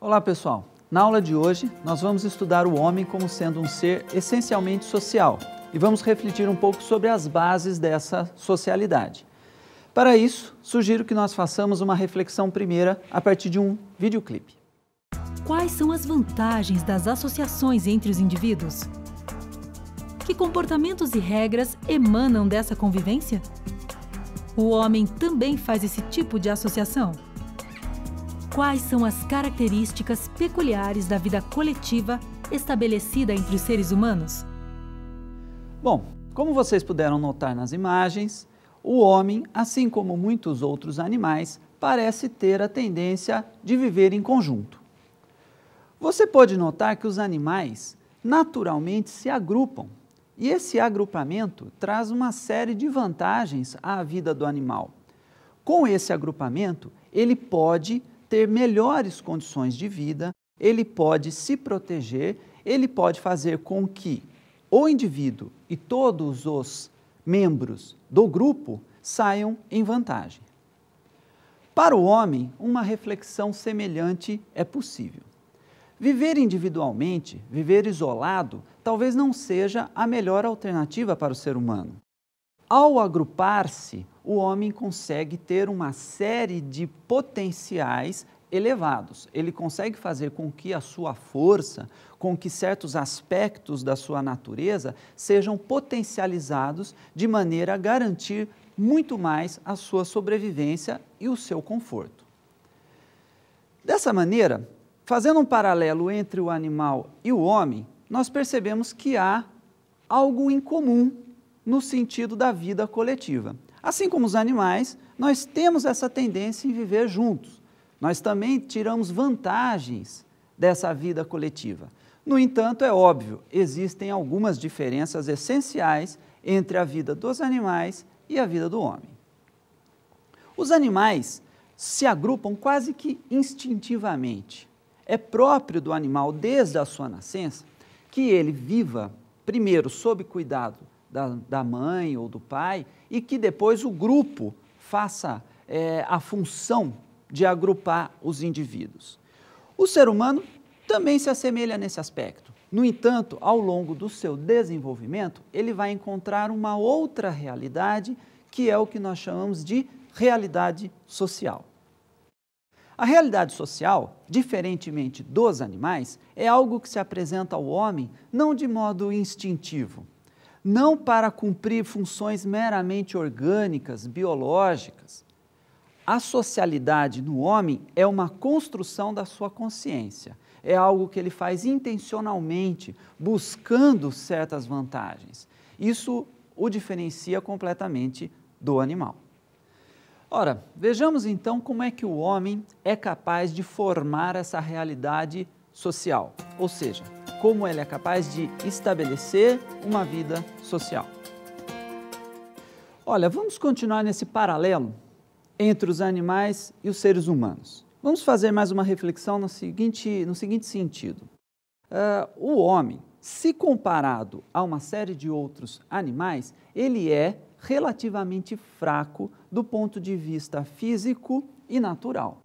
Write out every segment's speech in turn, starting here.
Olá pessoal, na aula de hoje nós vamos estudar o homem como sendo um ser essencialmente social e vamos refletir um pouco sobre as bases dessa socialidade. Para isso, sugiro que nós façamos uma reflexão primeira a partir de um videoclipe. Quais são as vantagens das associações entre os indivíduos? Que comportamentos e regras emanam dessa convivência? O homem também faz esse tipo de associação? Quais são as características peculiares da vida coletiva estabelecida entre os seres humanos? Bom, como vocês puderam notar nas imagens, o homem, assim como muitos outros animais, parece ter a tendência de viver em conjunto. Você pode notar que os animais naturalmente se agrupam, e esse agrupamento traz uma série de vantagens à vida do animal. Com esse agrupamento, ele pode ter melhores condições de vida, ele pode se proteger, ele pode fazer com que o indivíduo e todos os membros do grupo saiam em vantagem. Para o homem, uma reflexão semelhante é possível. Viver individualmente, viver isolado, talvez não seja a melhor alternativa para o ser humano. Ao agrupar-se, o homem consegue ter uma série de potenciais elevados. Ele consegue fazer com que a sua força, com que certos aspectos da sua natureza sejam potencializados de maneira a garantir muito mais a sua sobrevivência e o seu conforto. Dessa maneira, fazendo um paralelo entre o animal e o homem, nós percebemos que há algo em comum no sentido da vida coletiva. Assim como os animais, nós temos essa tendência em viver juntos. Nós também tiramos vantagens dessa vida coletiva. No entanto, é óbvio, existem algumas diferenças essenciais entre a vida dos animais e a vida do homem. Os animais se agrupam quase que instintivamente. É próprio do animal, desde a sua nascença, que ele viva primeiro sob cuidado da mãe ou do pai e que depois o grupo faça a função de agrupar os indivíduos. O ser humano também se assemelha nesse aspecto. No entanto, ao longo do seu desenvolvimento, ele vai encontrar uma outra realidade, que é o que nós chamamos de realidade social. A realidade social, diferentemente dos animais, é algo que se apresenta ao homem não de modo instintivo, não para cumprir funções meramente orgânicas, biológicas. A socialidade no homem é uma construção da sua consciência, é algo que ele faz intencionalmente, buscando certas vantagens. Isso o diferencia completamente do animal. Ora, vejamos então como é que o homem é capaz de formar essa realidade social, ou seja, como ele é capaz de estabelecer uma vida social. Olha, vamos continuar nesse paralelo entre os animais e os seres humanos. Vamos fazer mais uma reflexão no seguinte sentido. O homem, se comparado a uma série de outros animais, ele é relativamente fraco do ponto de vista físico e natural.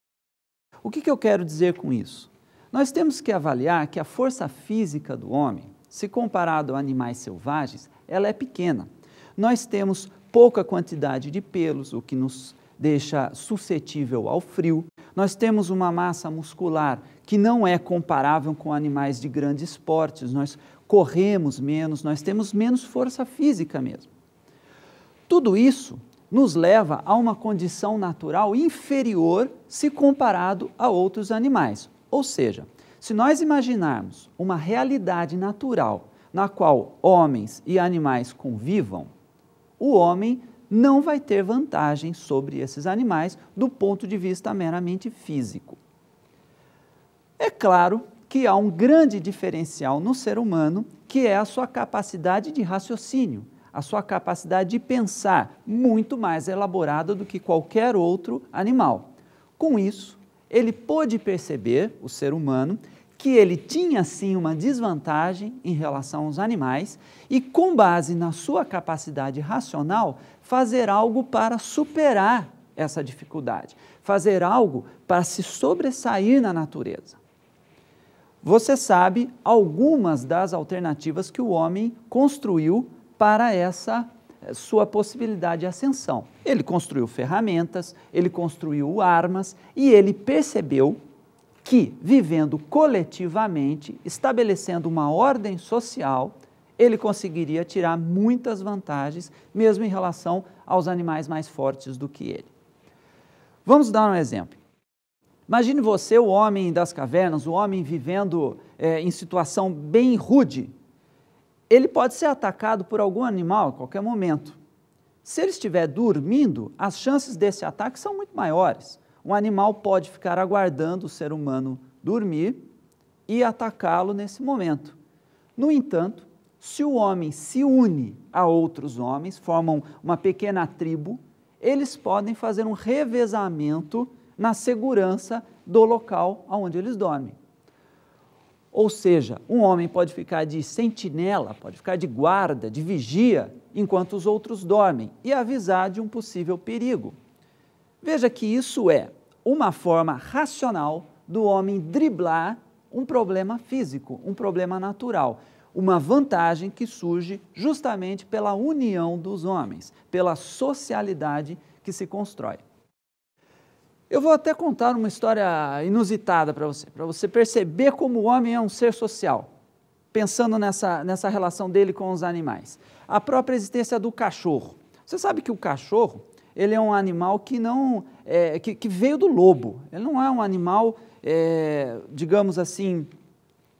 O que eu quero dizer com isso? Nós temos que avaliar que a força física do homem, se comparado a animais selvagens, ela é pequena. Nós temos pouca quantidade de pelos, o que nos deixa suscetível ao frio. Nós temos uma massa muscular que não é comparável com animais de grandes portes, nós corremos menos, nós temos menos força física mesmo. Tudo isso nos leva a uma condição natural inferior se comparado a outros animais. Ou seja, se nós imaginarmos uma realidade natural na qual homens e animais convivam, o homem não vai ter vantagem sobre esses animais do ponto de vista meramente físico. É claro que há um grande diferencial no ser humano, que é a sua capacidade de raciocínio, a sua capacidade de pensar muito mais elaborada do que qualquer outro animal. Com isso, ele pôde perceber, o ser humano, que ele tinha sim uma desvantagem em relação aos animais e, com base na sua capacidade racional, fazer algo para superar essa dificuldade, fazer algo para se sobressair na natureza. você sabe algumas das alternativas que o homem construiu para essa sua possibilidade de ascensão. Ele construiu ferramentas, ele construiu armas e ele percebeu que, vivendo coletivamente, estabelecendo uma ordem social, ele conseguiria tirar muitas vantagens, mesmo em relação aos animais mais fortes do que ele. Vamos dar um exemplo. Imagine você, o homem das cavernas, o homem vivendo em situação bem rude. Ele pode ser atacado por algum animal a qualquer momento. Se ele estiver dormindo, as chances desse ataque são muito maiores. Um animal pode ficar aguardando o ser humano dormir e atacá-lo nesse momento. No entanto, se o homem se une a outros homens, formam uma pequena tribo, eles podem fazer um revezamento na segurança do local onde eles dormem. Ou seja, um homem pode ficar de sentinela, pode ficar de guarda, de vigia, enquanto os outros dormem, e avisar de um possível perigo. Veja que isso é uma forma racional do homem driblar um problema físico, um problema natural, uma vantagem que surge justamente pela união dos homens, pela socialidade que se constrói. Eu vou até contar uma história inusitada para você perceber como o homem é um ser social, pensando nessa relação dele com os animais. A própria existência do cachorro. Você sabe que o cachorro, ele é um animal que veio do lobo. Ele não é um animal, digamos assim,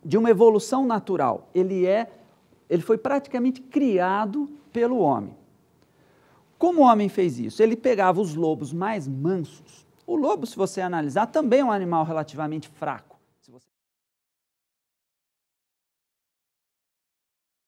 de uma evolução natural. Ele foi praticamente criado pelo homem. Como o homem fez isso? Ele pegava os lobos mais mansos. O lobo, se você analisar, também é um animal relativamente fraco.